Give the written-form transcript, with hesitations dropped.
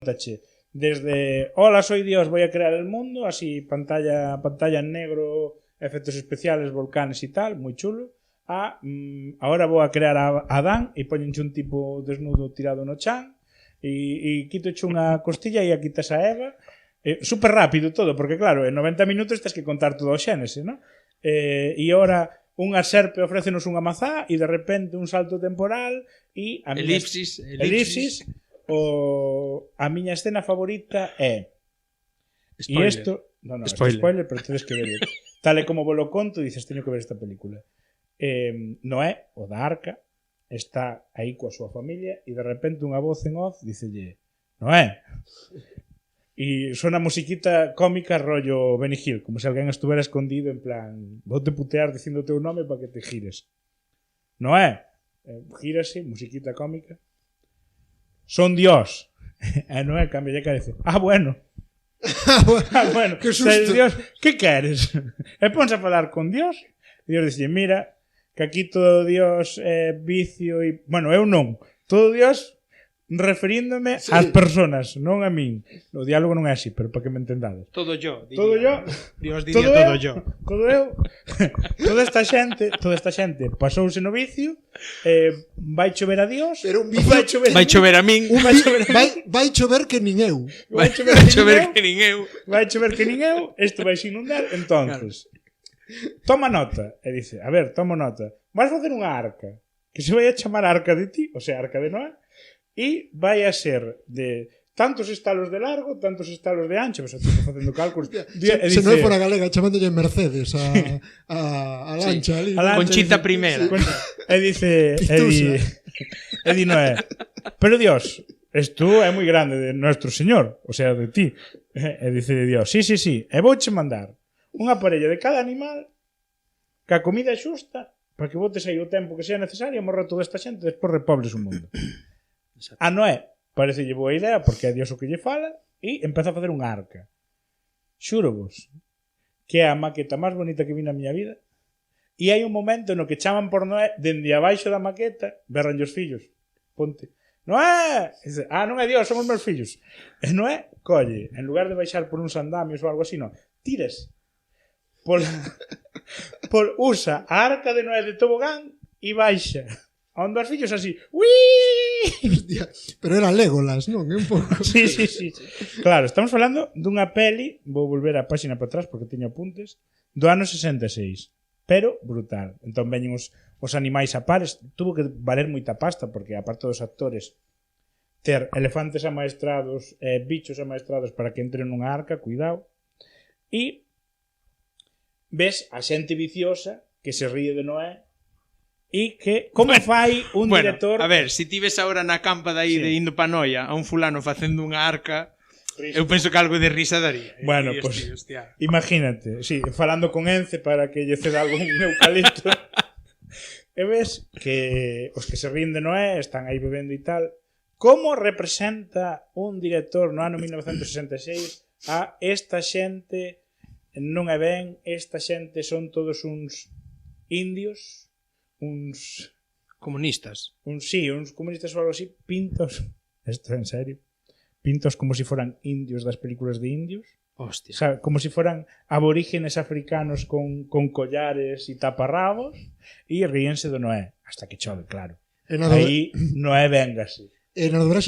contache desde hola, soy Dios, voy a crear el mundo, así pantalla en negro, efectos especiales, volcanes y tal, muy chulo, ahora voy a crear a Adán e poñenche un tipo desnudo tirado no chan e quitoche unha costilla e a quitas a Eva. Super rápido todo, porque claro, en 90 minutos tens que contar todo o xénese, ¿no? E ahora unha serpe ofrécenos unha mazá e de repente un salto temporal e a elipsis. A miña escena favorita é Spoiler. E isto, spoiler, pero tedes que verlo. Tal e como vos lo conto, dices, teño que ver esta película. Noé, o da arca, está aí coa súa familia e de repente unha voz en off dicelle: Noé. E sona musiquita cómica rollo Benny Hill, como se alguén estuviera escondido en plan, vou te putear dicindo o teu nome para que te gires. Noé, gírase, musiquita cómica. Son Dios. E Noé cambia de cara e dice, bueno. Bueno, que susto. Dios, que queres? E ponse a falar con Dios e Dios dice, mira, que aquí todo Dios é vicio e... Bueno, eu non. Todo Dios referíndome ás personas, non a min. O diálogo non é así, pero para que me entendades. Todo yo. Todo yo. Dios diría todo yo. Todo eu. Toda esta xente pasouse no vicio, vai chover a Dios, pero un vicio, vai chover a min, vai chover que nin eu. Vai chover que nin eu. Vai chover que nin eu, isto vai se inundar, entonces. Toma nota, e dice, a ver, toma nota. Vas facer unha arca, que se vai a chamar Arca de ti, o sea, Arca de Noé. E vai a ser de tantos estalos de largo, tantos estalos de ancho, estou facendo cálculos. Se non fora galega chamándolle Mercedes a lancha ali. Conchita primera. E dice di Noé, pero Dios, esto é moi grande de nuestro Señor, o sea, de ti. E dice Dios, sí, e vouche mandar unha parella de cada animal que a comida xusta para que botes aí o tempo que sea necesario e morra toda esta xente e despois repobles o mundo. A Noé parecelle boa idea porque é Dios o que lle fala e empeza a facer unha arca. Xuro vos que é a maqueta máis bonita que vi na miña vida e hai un momento no que chaman por Noé dende abaixo da maqueta, berran os fillos, ponte Noé! E dice, non é Dios, son os meus fillos. E Noé colle, en lugar de baixar por uns andamios ou algo así, non, tiras usa a arca de Noé de tobogán e baixa onde os fillos así, Hostia, pero era Legolas, non? Un pouco. Sí. Claro, estamos falando dunha peli, vou volver a páxina para atrás porque teño apuntes, do ano 66, pero brutal. Entón veñen os animais a pares, tuvo que valer moita pasta porque aparte dos actores ter elefantes amaestrados, bichos amaestrados para que entren nunha arca, cuidado. E ves a xente viciosa que se ríe de Noé. E que, como fai un director... A ver, se ti ves agora na campa de aí de indo pa Noia a un fulano facendo unha arca, eu penso que algo de risa daría. Bueno, pues, imagínate, sí, falando con Ence para que lle ceda algún eucalipto. E ves que os que se ríen de Noé están aí bebendo e tal. Como representa un director no ano 1966 a esta xente non é ben, esta xente son todos uns indios, uns comunistas. Uns comunistas ou algo así, pintos. Esto en serio. Pintos como si fueran indios das películas de indios. Hostia. O sea, como si fueran aborígenes africanos con collares e taparrabos e ríense do Noé. Hasta que chove, claro. Aí Noé véngase. E na dobraxe